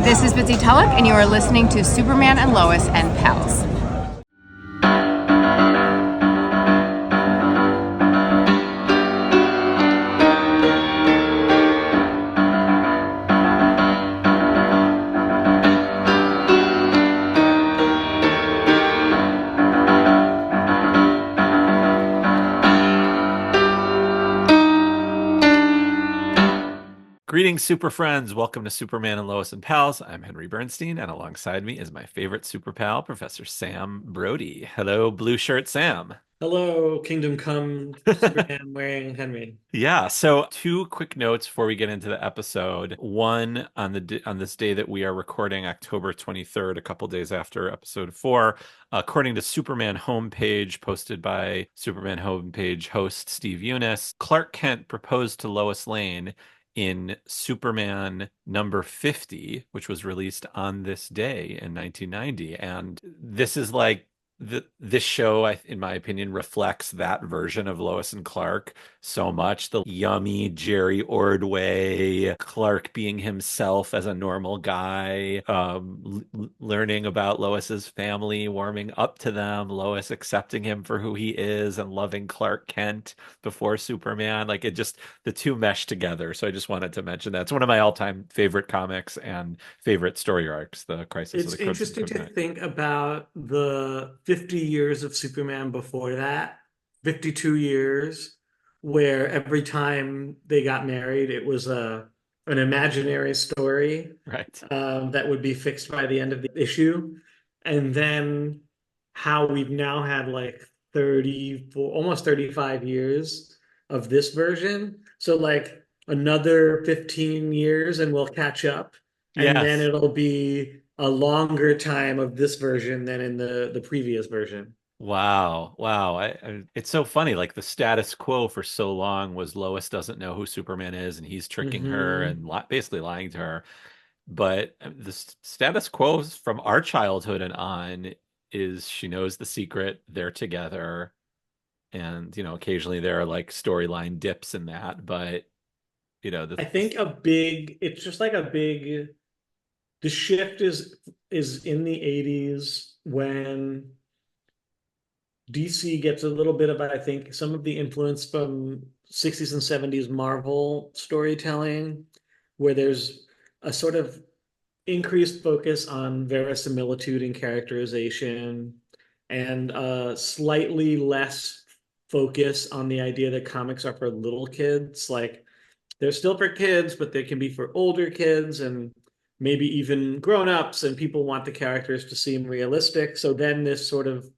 This is Bitsy Tulloch, and you are listening to Superman and Lois and Pals. Greetings, super friends. Welcome to Superman and Lois and Pals. I'm Henry Bernstein, and alongside me is my favorite super pal, Professor Sam Brody. Hello, blue shirt Sam. Hello, Kingdom Come, Superman wearing Henry. Yeah, so two quick notes before we get into the episode. One, on this day that we are recording, October 23rd, a couple days after episode 4, according to Superman homepage posted by Superman homepage host Steve Eunice, Clark Kent proposed to Lois Lane in Superman number 50, which was released on this day in 1990. And this is like this show, in my opinion, reflects that version of Lois and Clark so much. The yummy Jerry Ordway, Clark being himself as a normal guy, learning about Lois's family, warming up to them, Lois accepting him for who he is and loving Clark Kent before Superman. Like the two mesh together. So I just wanted to mention that. It's one of my all-time favorite comics and favorite story arcs, The Crisis of It's the Crimson interesting to Kryptonite. think about the 50 years of Superman before that, 52 years, where every time they got married, it was an imaginary story Right. that would be fixed by the end of the issue. And then how we've now had like 34, almost 35 years of this version. So like another 15 years and we'll catch up. And then Yes. it'll be a longer time of this version than in the previous version. Wow. Wow. It's so funny. Like the status quo for so long was Lois doesn't know who Superman is and he's tricking her Hmm. and basically lying to her. But the status quo from our childhood and on is she knows the secret, they're together. And, occasionally there are like storyline dips in that. But, I think it's just like a big, the shift is in the 80s when DC gets a little bit of, I think, some of the influence from 60s and 70s Marvel storytelling, where there's a sort of increased focus on verisimilitude and characterization, and slightly less focus on the idea that comics are for little kids. Like they're still for kids, but they can be for older kids and maybe even grown-ups, and people want the characters to seem realistic. So then this sort of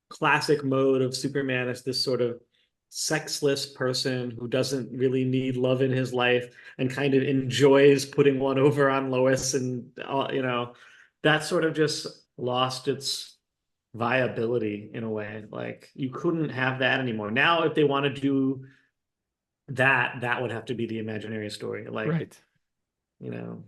classic mode of Superman is this sort of sexless person who doesn't really need love in his life and kind of enjoys putting one over on Lois, and that sort of just lost its viability in a way. Like you couldn't have that anymore. Now, if they want to do that, that would have to be the imaginary story. Like, right. you know,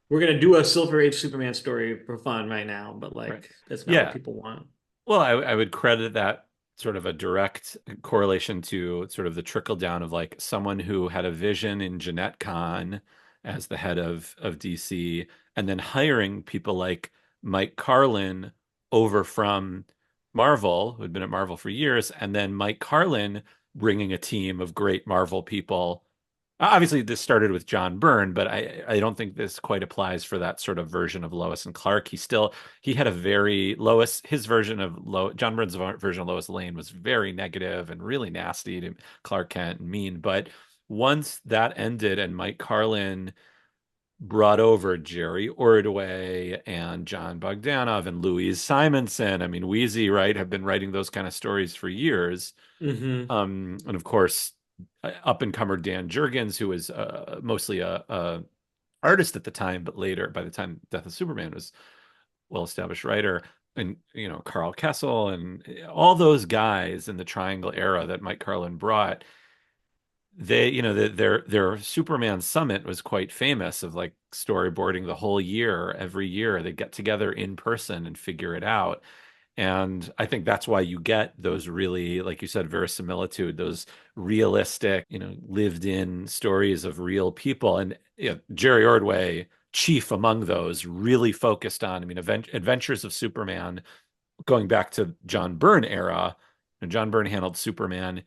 we're gonna do a Silver Age Superman story for fun right now, but Right. like that's not what Yeah. people want. Well, I would credit that sort of a direct correlation to sort of the trickle down of like someone who had a vision in Jeanette Kahn as the head of DC, and then hiring people like Mike Carlin over from Marvel, who had been at Marvel for years, and then Mike Carlin bringing a team of great Marvel people. Obviously, this started with John Byrne, but I don't think this quite applies for that sort of version of Lois and Clark. He had a very Lois, his version of John Byrne's version of Lois Lane was very negative and really nasty to Clark Kent and mean. But once that ended and Mike Carlin brought over Jerry Ordway and John Bogdanov and Louise Simonson, I mean, Wheezy, right, have been writing those kind of stories for years. Hmm. And of course, up and comer Dan Jurgens, who was mostly a artist at the time, but later, by the time Death of Superman, was well-established writer, and Carl Kessel and all those guys in the Triangle era that Mike Carlin brought. Their Superman summit was quite famous of like storyboarding the whole year. Every year they get together in person and figure it out. And I think that's why you get those really, like you said, verisimilitude, those realistic, lived in stories of real people. And Jerry Ordway chief among those, really focused on, I mean, Adventures of Superman, going back to John Byrne era. And John Byrne handled Superman.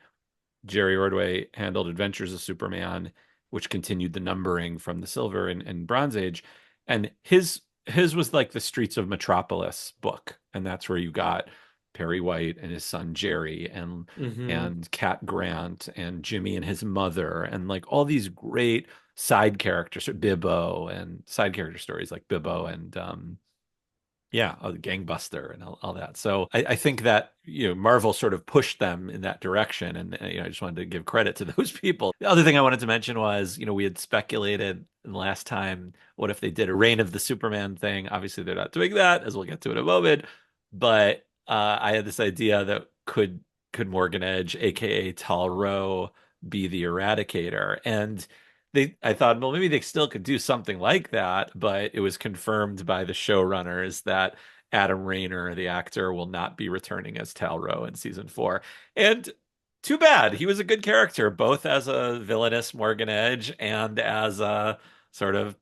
Jerry Ordway handled Adventures of Superman, which continued the numbering from the Silver and Bronze Age. And his was like the Streets of Metropolis book, and that's where you got Perry White and his son Jerry, Hmm. and Cat Grant and Jimmy and his mother, and like all these great side characters, Bibbo, and side character stories like Bibbo and yeah, the gangbuster and all that. So I think that, Marvel sort of pushed them in that direction, and I just wanted to give credit to those people. The other thing I wanted to mention was, we had speculated last time, what if they did a Reign of the Superman thing? Obviously, they're not doing that, as we'll get to in a moment. But I had this idea that could Morgan Edge, aka Tal-Rho, be the Eradicator? And I thought, well, maybe they still could do something like that, but it was confirmed by the showrunners that Adam Rayner, the actor, will not be returning as Tal-Rho in season 4. And too bad. He was a good character, both as a villainous Morgan Edge and as a sort of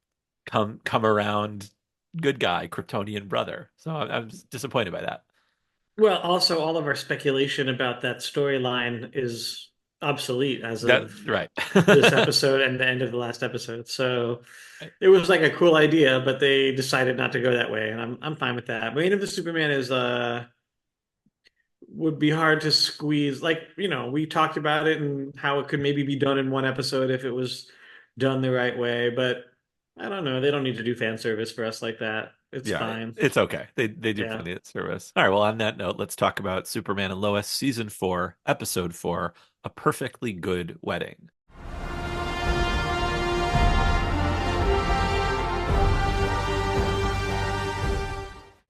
come around good guy, Kryptonian brother. So I'm disappointed by that. Well, also all of our speculation about that storyline is obsolete as That of right. this episode and the end of the last episode. So it was like a cool idea, but they decided not to go that way, and I'm fine with that. Reign of the Superman is would be hard to squeeze. Like, we talked about it and how it could maybe be done in one episode if it was done the right way, but I don't know. They don't need to do fan service for us like that. It's Yeah, fine. it's okay. They do Yeah. plenty of service. All right, well, on that note, let's talk about Superman and Lois, season 4, episode 4, A Perfectly Good Wedding.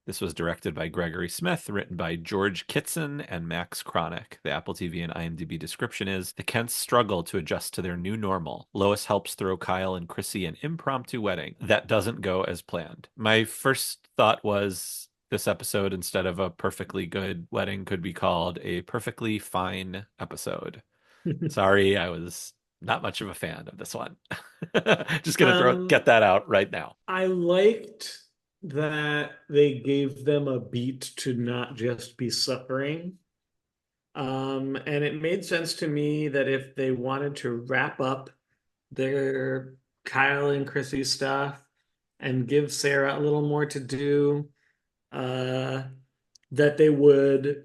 This was directed by Gregory Smith, written by George Kitson and Max Kronick. The Apple TV and IMDb description is: the Kents struggle to adjust to their new normal. Lois helps throw Kyle and Chrissy an impromptu wedding that doesn't go as planned. My first thought was this episode, instead of A Perfectly Good Wedding, could be called A Perfectly Fine Episode. Sorry, I was not much of a fan of this one. Just gonna Um, get that out right now. I liked that they gave them a beat to not just be suffering. And it made sense to me that if they wanted to wrap up their Kyle and Chrissy stuff and give Sarah a little more to do, uh, that they would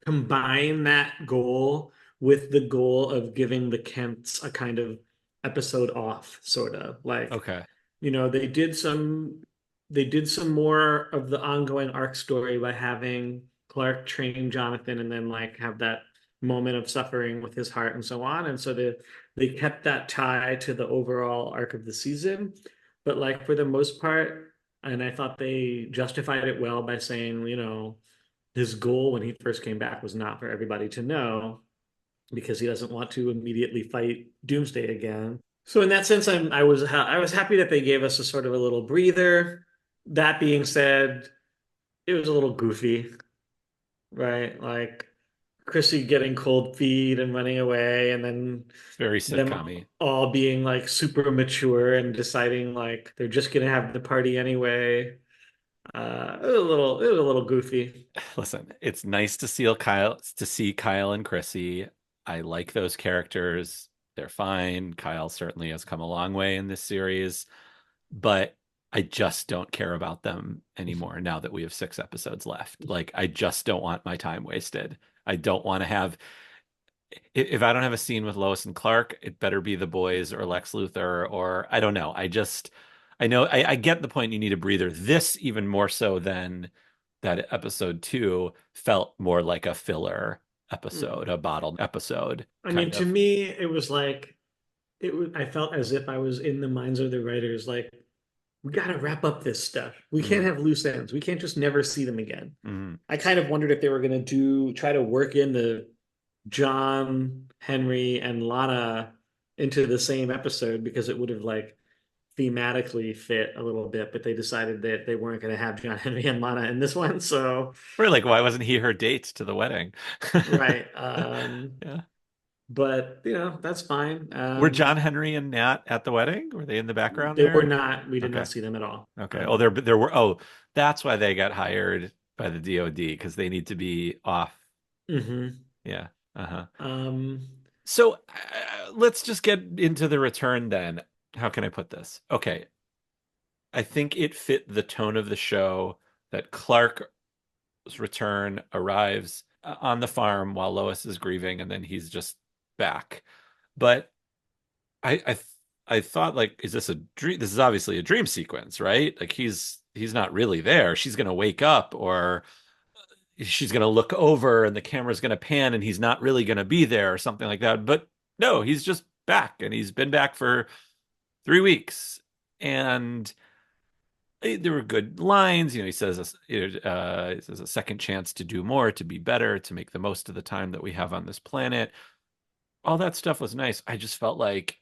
combine that goal with the goal of giving the Kents a kind of episode off, sort of like, Okay. they did some more of the ongoing arc story by having Clark train Jonathan and then like have that moment of suffering with his heart and so on. And so they kept that tie to the overall arc of the season. But like for the most part, and I thought they justified it well by saying, his goal when he first came back was not for everybody to know because he doesn't want to immediately fight Doomsday again. So in that sense, I was happy that they gave us a sort of a little breather. That being said, it was a little goofy, right? Like Chrissy getting cold feet and running away, and then Very them sitcom-y. all being like super mature and deciding like they're just gonna have the party anyway. It was a little goofy. Listen, it's nice to see Kyle and Chrissy. I like those characters. They're fine. Kyle certainly has come a long way in this series, but I just don't care about them anymore now that we have 6 episodes left. Like, I just don't want my time wasted. I don't want to have, if I don't have a scene with Lois and Clark, it better be the boys or Lex Luthor, or I don't know. I know, I get the point. You need a breather. This, even more so than that episode 2, felt more like a filler episode, a bottled episode, I mean, kind to of. me, it was like it was. I felt as if I was in the minds of the writers. Like, we got to wrap up this stuff. We can't Mm, have loose ends. We can't just never see them again. mm. I kind of wondered if they were going to try to work in the John, Henry, and Lana into the same episode because it would have like thematically fit a little bit, but they decided that they weren't going to have John, Henry, and Lana in this one. So, Or like, why wasn't he her date to the wedding? right. Yeah. but that's fine. Were John Henry and Nat at the wedding? Were they in the background They were there? not. We did Okay. not see them at all. Okay. Oh, there were. Oh, that's why they got hired by the DoD because they need to be off. Mhm. Yeah. Uh-huh. Um, So let's just get into the return then. How can I put this? Okay. I think it fit the tone of the show that Clark's return arrives on the farm while Lois is grieving, and then he's just back. But I I I thought like, is this a dream? This is obviously a dream sequence, right? Like he's not really there. She's gonna wake up, or she's gonna look over, and the camera's gonna pan, and he's not really gonna be there, or something like that. But no, he's just back, and he's been back for 3 weeks, and there were good lines. He says, he says a second chance to do more, to be better, to make the most of the time that we have on this planet. All that stuff was nice. I just felt like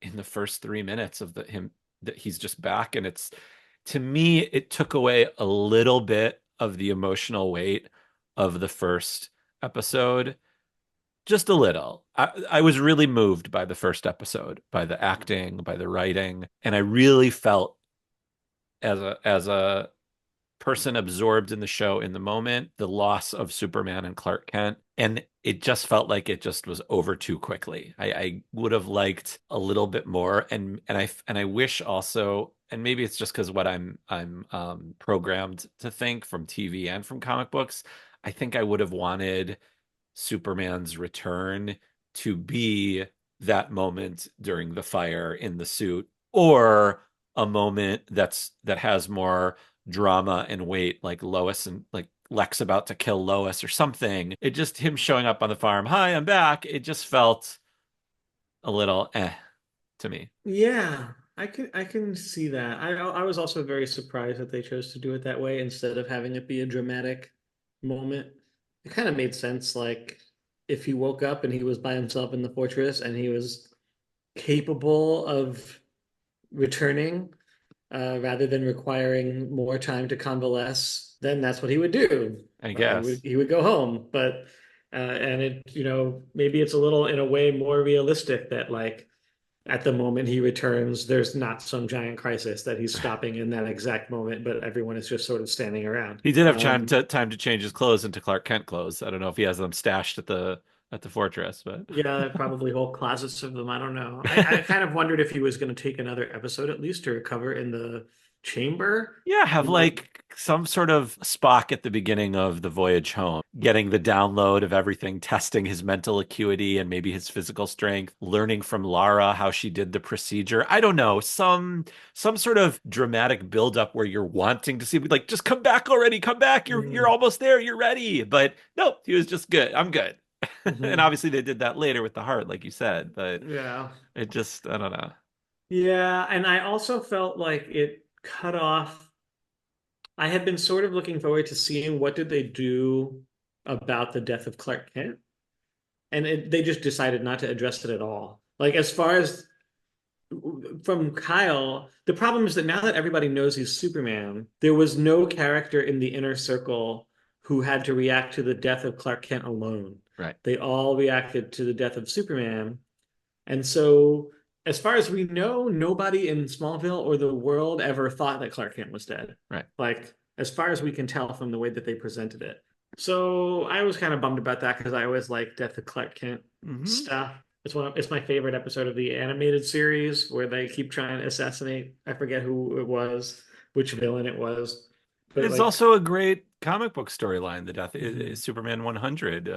in the first 3 minutes of him that he's just back, and it's to me it took away a little bit of the emotional weight of the first episode, just a little. I was really moved by the first episode, by the acting, by the writing, and I really felt as a person absorbed in the show in the moment, the loss of Superman and Clark Kent. And it just felt like it just was over too quickly. I would have liked a little bit more. And I wish also, and maybe it's just because what I'm programmed to think from TV and from comic books, I think I would have wanted Superman's return to be that moment during the fire in the suit, or a moment that has more drama and weight, like Lois and like Lex about to kill Lois or something. It just him showing up on the farm, hi, I'm back. It just felt a little to me. yeah, I can see that. I was also very surprised that they chose to do it that way instead of having it be a dramatic moment. It kind of made sense, like if he woke up and he was by himself in the fortress and he was capable of returning, rather than requiring more time to convalesce, then that's what he would do. I He would guess. he would go home. But and it, maybe it's a little in a way more realistic that like at the moment he returns, there's not some giant crisis that he's stopping in that exact moment, but everyone is just sort of standing around. He did have time to change his clothes into Clark Kent clothes. I don't know if he has them stashed at the fortress, but Yeah, probably whole closets of them. I don't know. I kind of wondered if he was going to take another episode at least to recover in the chamber. yeah, have And like, like some sort of Spock at the beginning of the voyage home, getting the download of everything, testing his mental acuity and maybe his physical strength, learning from Lara how she did the procedure. I don't know, some sort of dramatic buildup where you're wanting to see, like, just come back already, come back, you're mm, almost there, you're ready. But nope, he was just good. I'm good. And mhm. obviously they did that later with the heart, like you said, but Yeah. it just, I don't know. Yeah, and I also felt like it cut off. I had been sort of looking forward to seeing what did they do about the death of Clark Kent, and they just decided not to address it at all. Like as far as from Kyle, the problem is that now that everybody knows he's Superman, there was no character in the inner circle who had to react to the death of Clark Kent alone. Right, They all reacted to the death of Superman. And so, as far as we know, nobody in Smallville or the world ever thought that Clark Kent was dead. right. Like, as far as we can tell from the way that they presented it. So I was kind of bummed about that because I always like Death of Clark Kent Hmm. stuff. It's my favorite episode of the animated series where they keep trying to assassinate. I forget who it was, which villain it was, but It's like, also a great comic book storyline. The death hmm is Superman 100.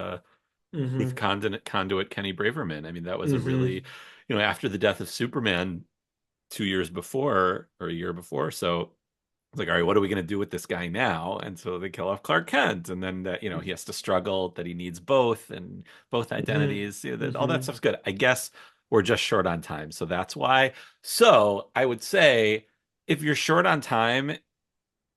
With hmm Conduit Kenny Braverman. I mean, that was a really, hmm after the death of Superman 2 years before or a year before. So it's like, all right, what are we going to do with this guy now? And so they kill off Clark Kent, and then that he has to struggle that he needs both and both hmm identities. All that hmm stuff's good. I guess we're just short on time, so that's why. So I would say if you're short on time,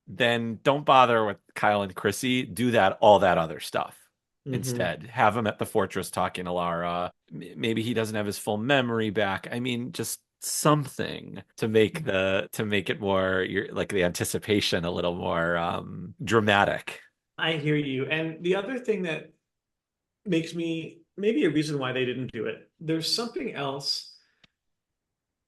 then don't bother with Kyle and Chrissy. Do all that other stuff hmm instead. Have him at the fortress talking to Lara. Maybe he doesn't have his full memory back. I mean, just something to make it more like the anticipation a little more dramatic. I hear you. And the other thing that makes me maybe a reason why they didn't do it. There's something else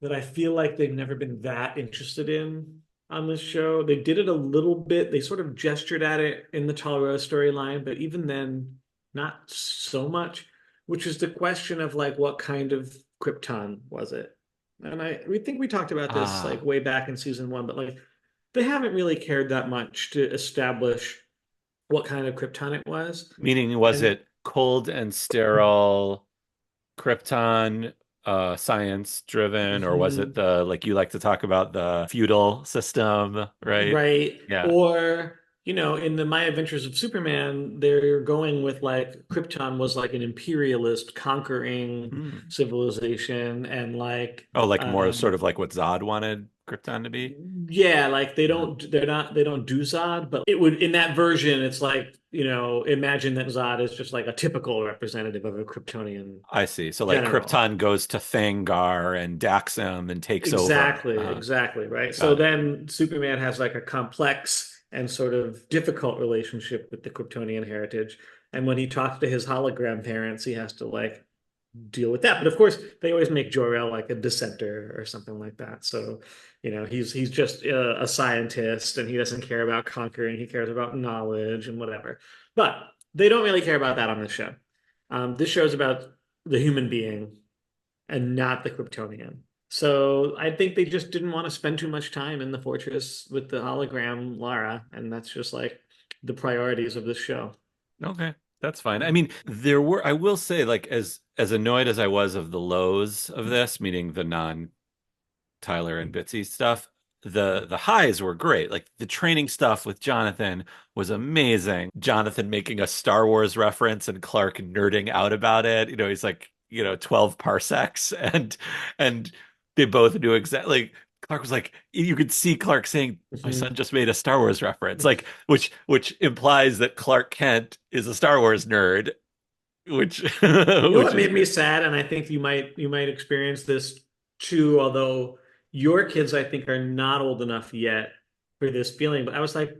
that I feel like they've never been that interested in on this show. They did it a little bit. They sort of gestured at it in the Tal-Rho storyline, but even then, not so much, which is the question of like what kind of Krypton was it? And we think we talked about this like Ah, way back in season one, but like they haven't really cared that much to establish what kind of Krypton it was. meaning was And it cold and sterile Krypton, science driven, or was it mhm, the like you like to talk about the feudal system, right? right. Yeah. Or, in the My Adventures of Superman, they're going with like Krypton was like an imperialist conquering Hmm. civilization and like Oh, like more sort of like what Zod wanted Krypton to be? yeah, like Uh-huh. they don't do Zod, but it would in that version it's like, imagine that Zod is just like a typical representative of a Kryptonian I see. So like general. Krypton goes to Thangar and Daxam and takes over. Exactly, exactly, right? So Got it. then Superman has like a complex and sort of difficult relationship with the Kryptonian heritage. And when he talks to his hologram parents, he has to like deal with that. But of course, they always make Jor-El like a dissenter or something like that. So, he's just a scientist and he doesn't care about conquering. He cares about knowledge and whatever. But they don't really care about that on this show. This show's about the human being and not the Kryptonian. So I think they just didn't want to spend too much time in the fortress with the hologram Lara, and that's just like the priorities of this show. Okay. That's fine. I mean, there were, I will say, like as annoyed as I was of the lows of this, meaning the non Tyler and Bitsy stuff, the highs were great. Like the training stuff with Jonathan was amazing. Jonathan making a Star Wars reference and Clark nerding out about it. He's like, 12 parsecs and they both knew exactly like, Clark was like you could see Clark saying, my son Mhm. just made a Star Wars reference. Like which implies that Clark Kent is a Star Wars nerd, which You know which what is made me great. sad, and I think you might experience this too, although your kids I think are not old enough yet for this feeling. But I was like,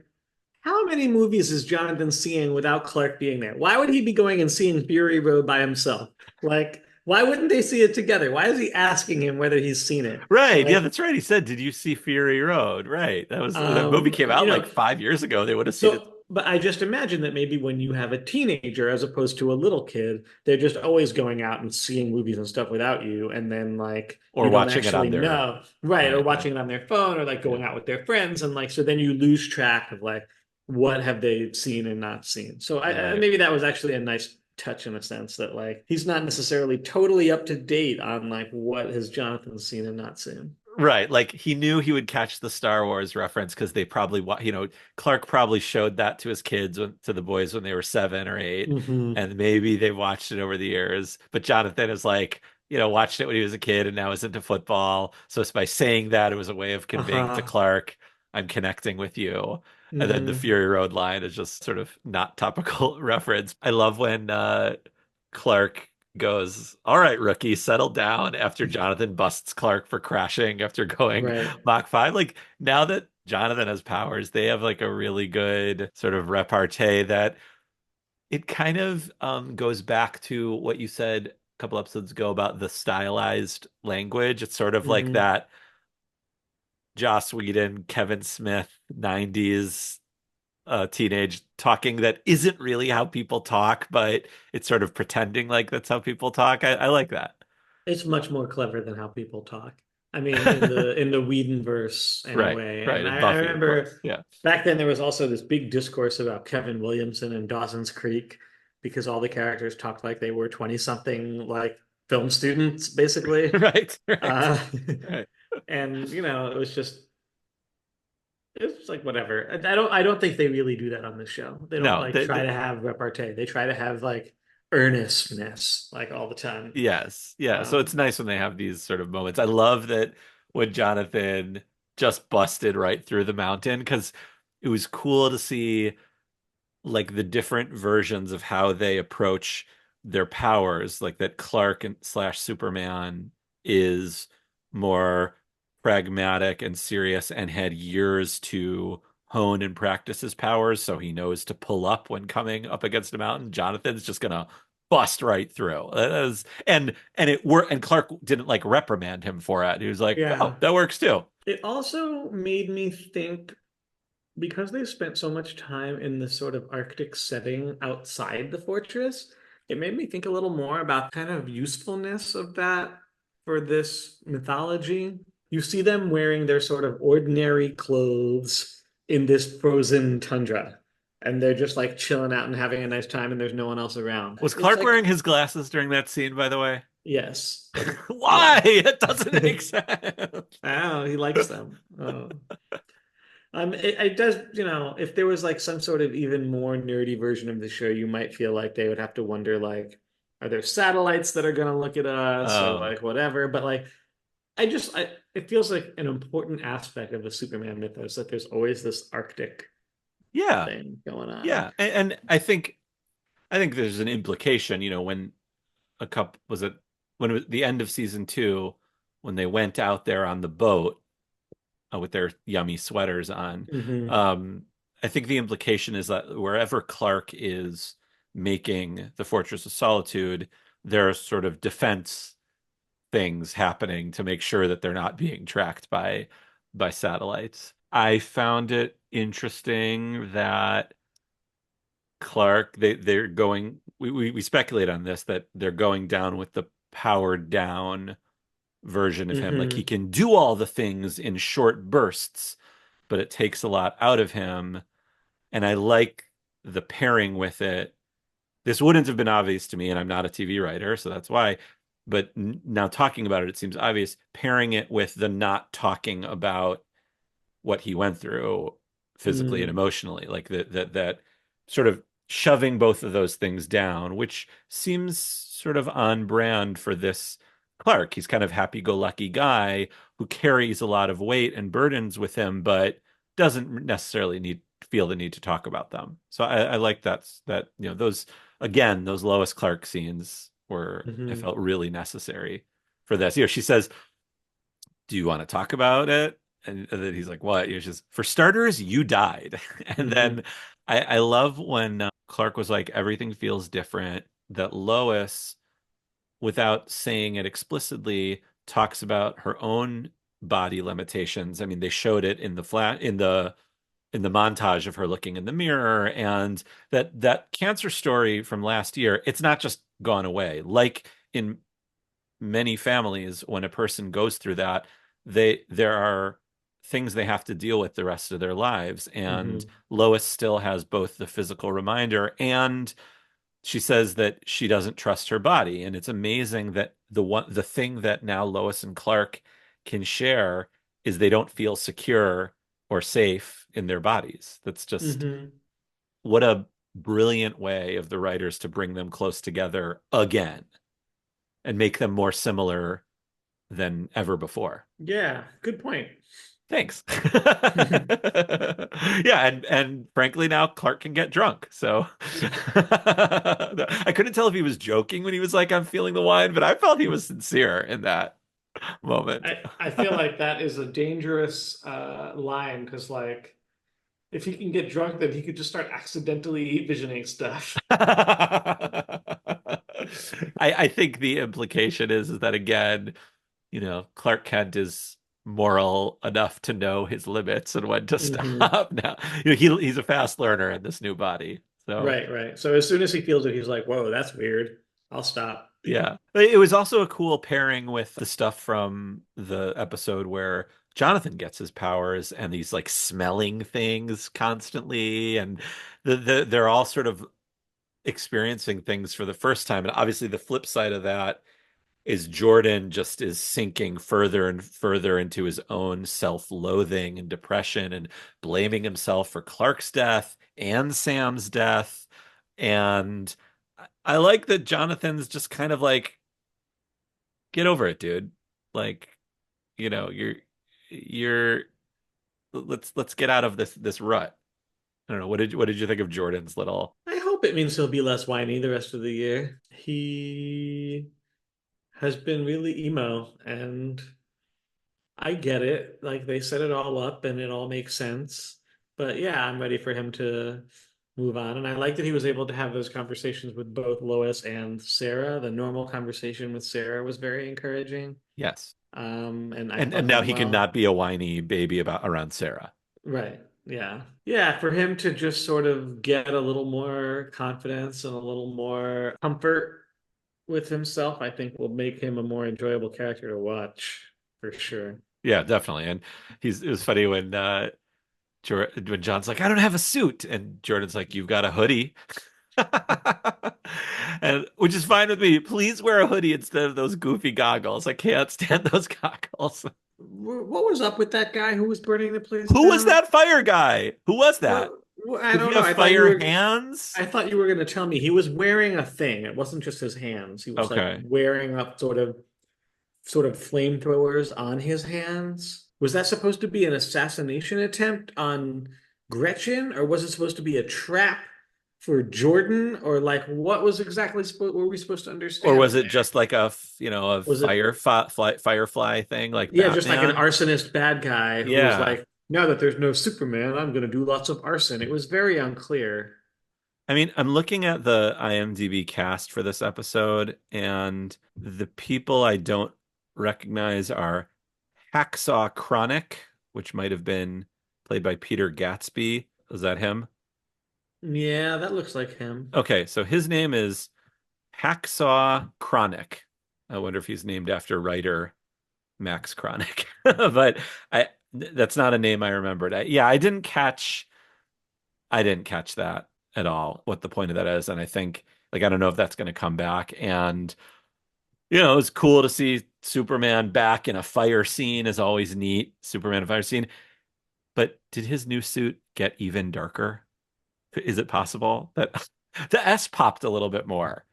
how many movies is Jonathan seeing without Clark being there? Why would he be going and seeing Fury Road by himself? Like, why wouldn't they see it together? Why is he asking him whether he's seen it? Right. Yeah, Like, that's right. He said, "Did you see Fury Road?" Right. That movie came out like 5 years ago. They would have seen it. but I just imagine that maybe when you have a teenager as opposed to a little kid, they're just always going out and seeing movies and stuff without you, and then like Or you don't watching it actually on their know, right? Or right, right. watching it on their phone, or like Yeah. going out with their friends, and like so then you lose track of like what have they seen and not seen. So Right. maybe that was actually a nice touch in a sense that like he's not necessarily totally up to date on like what has Jonathan seen and not seen. Right. Like he knew he would catch the Star Wars reference because they probably Clark probably showed that to his kids to the boys when they were 7 or 8, Hmm. and maybe they watched it over the years. But Jonathan is like, watched it when he was a kid and now is into football. So it's by saying that it was a way of conveying to Uh-huh. Clark, I'm connecting with you. And then the Hmm. Fury Road line is just sort of not topical reference. I love when Clark goes, "All right, rookie, settle down," after Jonathan busts Clark for crashing after going Right. Mach 5. Like now that Jonathan has powers, they have like a really good sort of repartee that it kind of goes back to what you said a couple episodes ago about the stylized language. It's sort of like Hmm. that Joss Whedon, Kevin Smith 90s teenage talking that isn't really how people talk, but it's sort of pretending like that's how people talk. I like that. It's much more clever than how people talk. I mean, in the Whedonverse Right, anyway. right. And And I Buffy, of course. remember Yeah. back then there was also this big discourse about Kevin Williamson and Dawson's Creek because all the characters talked like they were 20 something like film students, basically. Right, right, Uh, right. and it was like whatever. I don't think they really do that on the show. They don't No, like try to have repartee. They try to have like earnestness like all the time. yes, yeah. So it's Um, nice when they have these sort of moments. I love that when Jonathan just busted right through the mountain because it was cool to see like the different versions of how they approach their powers, like that Clark and slash Superman is more pragmatic and serious and had years to hone and practice his powers, so he knows to pull up when coming up against a mountain. Jonathan's just gonna bust right through. And it worked. And Clark didn't like reprimand him for it. He was like, "Oh, Yeah. that works too." It also made me think because they spent so much time in this sort of Arctic setting outside the fortress, it made me think a little more about kind of usefulness of that for this mythology. You see them wearing their sort of ordinary clothes in this frozen tundra, and they're just like chilling out and having a nice time, and there's no one else around. Was It's Clark like, wearing his glasses during that scene, by the way? yes. Why? Yeah. It doesn't make sense. Oh, he likes them. Oh. It does, if there was like some sort of even more nerdy version of the show, you might feel like they would have to wonder, like, are there satellites that are going to look at us or Um, like whatever? But like, it feels like an important aspect of the Superman mythos that there's always this Arctic yeah, thing going on. yeah, and I think there's an implication, when a couple was it when it was the end of season 2 when they went out there on the boat with their yummy sweaters on. Hmm. Um, I think the implication is that wherever Clark is making the Fortress of Solitude, there are sort of defense things happening to make sure that they're not being tracked by satellites. I found it interesting that Clark they're going we speculate on this that they're going down with the powered down version of him. Like he Hmm. can do all the things in short bursts, but it takes a lot out of him. And I like the pairing with it. This wouldn't have been obvious to me, and I'm not a TV writer, so that's why. But now talking about it, it seems obvious. Pairing it with the not talking about what he went through physically and Mm. emotionally, like that sort of shoving both of those things down, which seems sort of on brand for this Clark. He's kind of happy-go-lucky guy who carries a lot of weight and burdens with him, but doesn't necessarily feel the need to talk about them. So I like that those again those Lois Clark scenes were I Hmm. felt really necessary for this. She says, do you want to talk about it? And then he's like, what? It's just, for starters, you died. And Hmm. then I love when Clark was like, everything feels different, that Lois, without saying it explicitly, talks about her own body limitations. I mean, they showed it in the montage of her looking in the mirror, and that cancer story from last year, it's not just gone away. Like in many families, when a person goes through that, there are things they have to deal with the rest of their lives. And Hmm. Lois still has both the physical reminder, and she says that she doesn't trust her body. And it's amazing that the thing that now Lois and Clark can share is they don't feel secure or safe in their bodies. That's just Hmm. what a brilliant way of the writers to bring them close together again and make them more similar than ever before. Yeah, good point. Thanks. Yeah, and frankly now Clark can get drunk. So I couldn't tell if he was joking when he was like, I'm feeling the wine, but I felt he was sincere in that moment. I feel like that is a dangerous line because like if he can get drunk, then he could just start accidentally visioning stuff. I think the implication is that again, Clark Kent is moral enough to know his limits and when to Hmm. stop now. He's a fast learner in this new body. So Right, right. So as soon as he feels it, he's like, "Whoa, that's weird. I'll stop." yeah. It was also a cool pairing with the stuff from the episode where Jonathan gets his powers and these like smelling things constantly, and they're all sort of experiencing things for the first time. And obviously the flip side of that is Jordan just is sinking further and further into his own self-loathing and depression and blaming himself for Clark's death and Sam's death. And I like that Jonathan's just kind of like, get over it, dude. Like, you're let's get out of this rut. I don't know. What did you think of Jordan's little? I hope it means he'll be less whiny the rest of the year. He has been really emo, and I get it. Like they set it all up and it all makes sense. But yeah, I'm ready for him to move on. And I like that he was able to have those conversations with both Lois and Sarah. The normal conversation with Sarah was very encouraging. Yes. And I And thought now them he can well. not be a whiny baby around Sarah. Right. Yeah. Yeah. For him to just sort of get a little more confidence and a little more comfort with himself, I think will make him a more enjoyable character to watch for sure. Yeah, definitely. And it was funny when John's like, I don't have a suit, and Jordan's like, you've got a hoodie. And which is fine with me. Please wear a hoodie instead of those goofy goggles. I can't stand those goggles. What was up with that guy who was burning the place Who was down? that fire guy? Who was What? that? I Did he don't know. have fire hands? I thought you were going to tell me he was wearing a thing. It wasn't just his hands. He was like Okay. wearing up sort of flamethrowers on his hands. Was that supposed to be an assassination attempt on Gretchen, or was it supposed to be a trap for Jordan, or like what was exactly were we supposed to Or understand was in it there? just like a Was it firefly thing like yeah, just like an Batman? arsonist bad guy who was Yeah. like, now that there's no Superman, I'm going to do lots of arson. It was very unclear. I mean, I'm looking at the IMDb cast for this episode, and the people I don't recognize are Hacksaw Kronick, which might have been played by Peter Gatsby. Is that him? Yeah, that looks like him. Okay, so his name is Hacksaw Kronick. I wonder if he's named after writer Max Kronick. But that's not a name I remembered. Yeah, I didn't catch that at all, what the point of that is. And I think, like, I don't know if that's going to come back. And, it's cool to see Superman back in a fire scene is always neat. Superman fire scene. But did his new suit get even darker? Is it possible that the S popped a little bit more,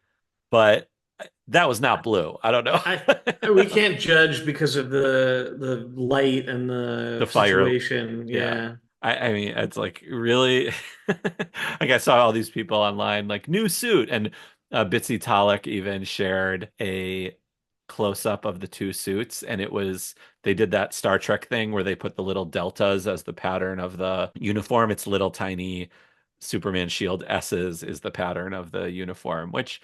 but that was not blue. I don't know. I we can't judge because of the light and the The fire. situation. Yeah. Yeah. I mean, it's like really, like I saw all these people online, like new suit, and Bitsy Talek even shared a close up of the two suits, and they did that Star Trek thing where they put the little deltas as the pattern of the uniform. It's little tiny Superman shield S's is the pattern of the uniform, which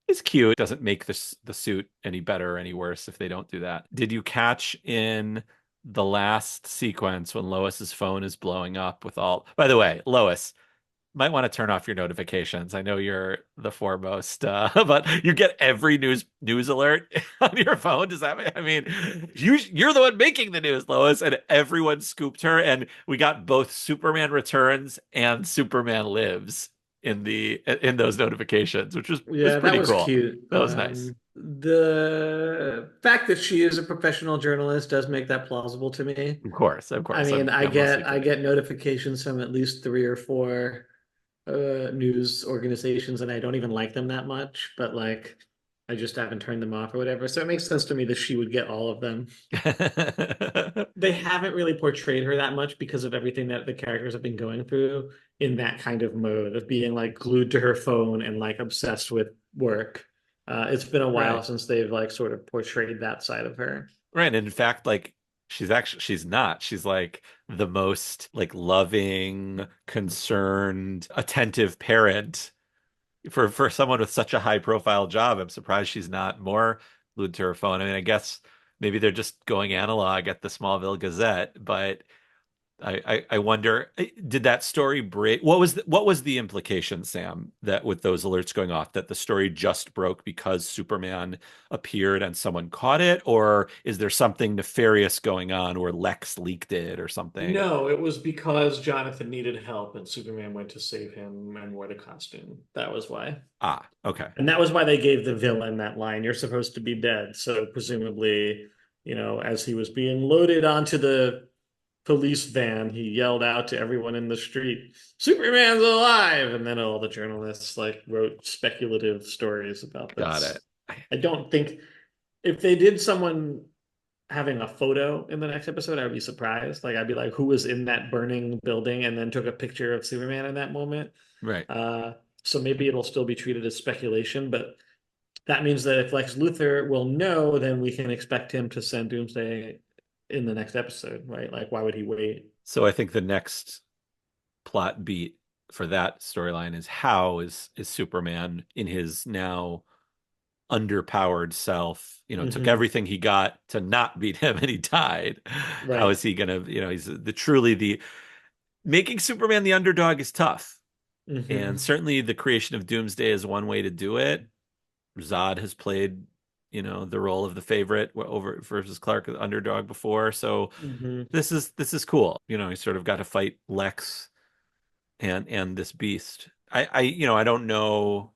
is cute. Doesn't make the suit any better or any worse if they don't do that. Did you catch in the last sequence when Lois's phone is blowing up with all? By the way, Lois, might want to turn off your notifications. I know you're the foremost, but you get every news alert on your phone. Does that? I mean, you're the one making the news, Lois, and everyone scooped her, and we got both Superman Returns and Superman Lives in those notifications, which was Yeah, that pretty was cool. cute. That was nice. The fact that she is a professional journalist does make that plausible to me. Of I course. mean, I'm mostly I kidding. get notifications from at least three or four news organizations, and I don't even like them that much, but like I just haven't turned them off or whatever. So it makes sense to me that she would get all of them. They haven't really portrayed her that much because of everything that the characters have been going through in that kind of mode of being like glued to her phone and like obsessed with work. It's been a while Right. since they've like sort of portrayed that side of her. Right. And in fact, like she's not. She's like the most like loving, concerned, attentive parent for someone with such a high profile job. I'm surprised she's not more glued to her phone. I mean, I guess maybe they're just going analog at the Smallville Gazette, but I wonder, did that story break? What was the implication, Sam, that with those alerts going off, that the story just broke because Superman appeared and someone caught it, or is there something nefarious going on where Lex leaked it or something? No, it was because Jonathan needed help and Superman went to save him and wore the costume. That was why. Ah, okay. And that was why they gave the villain that line, you're supposed to be dead. So presumably, as he was being loaded onto the police van, he yelled out to everyone in the street, Superman's alive! And then all the journalists like wrote speculative stories about Got this. it. I don't think if they did someone having a photo in the next episode, I would be surprised. Like I'd be like, who was in that burning building and then took a picture of Superman in that moment? Right. So maybe it'll still be treated as speculation, but that means that if Lex Luthor will know, then we can expect him to send Doomsday in the next episode, right? Like, why would he wait? So I think the next plot beat for that storyline is how is Superman in his now underpowered self, took everything he got to not beat him and he died. Right. How is he gonna, he's the making Superman the underdog is tough. And certainly the creation of Doomsday is one way to do it. Zod has played, the role of the favorite over versus Clark, the underdog, before. So this is cool. He sort of got to fight Lex and this beast. I don't know.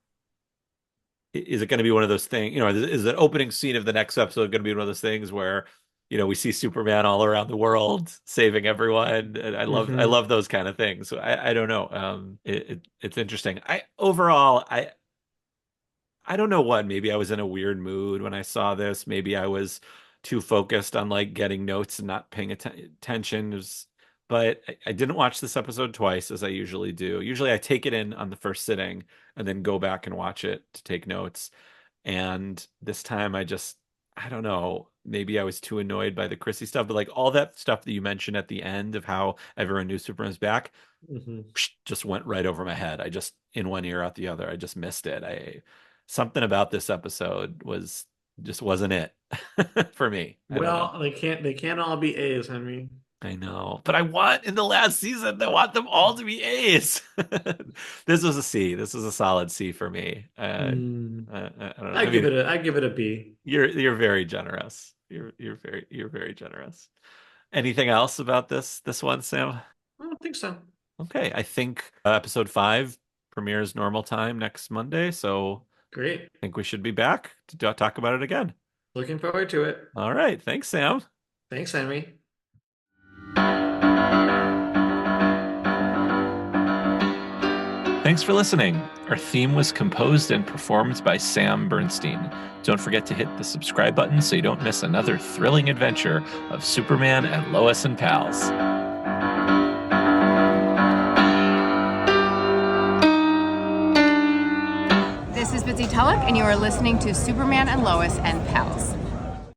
Is it going to be one of those things? Is the opening scene of the next episode going to be one of those things where, we see Superman all around the world saving everyone? And I love those kind of things. So I don't know. It's interesting. I don't know what. Maybe I was in a weird mood when I saw this. Maybe I was too focused on like getting notes and not paying attention. But I didn't watch this episode twice as I usually do. Usually I take it in on the first sitting and then go back and watch it to take notes. And this time I don't know, maybe I was too annoyed by the Chrissy stuff, but like all that stuff that you mentioned at the end of how everyone knew Superman's back just went right over my head. I just, in one ear out the other, I just missed it. Something about this episode wasn't it for me. Well, they can't all be A's, Henry. I know, but I want in the last season, I want them all to be A's. This was a C. This was a solid C for me. I don't know. I give it a B. You're very generous. You're very generous. Anything else about this one, Sam? I don't think so. Okay, I think episode 5 premieres normal time next Monday, so great. I think we should be back to talk about it again. Looking forward to it. All right, thanks, Sam. Thanks, Henry. Thanks for listening. Our theme was composed and performed by Sam Bernstein. Don't forget to hit the subscribe button so you don't miss another thrilling adventure of Superman and Lois and Pals. This is Bitsy Tulloch, and you are listening to Superman and Lois and Pals.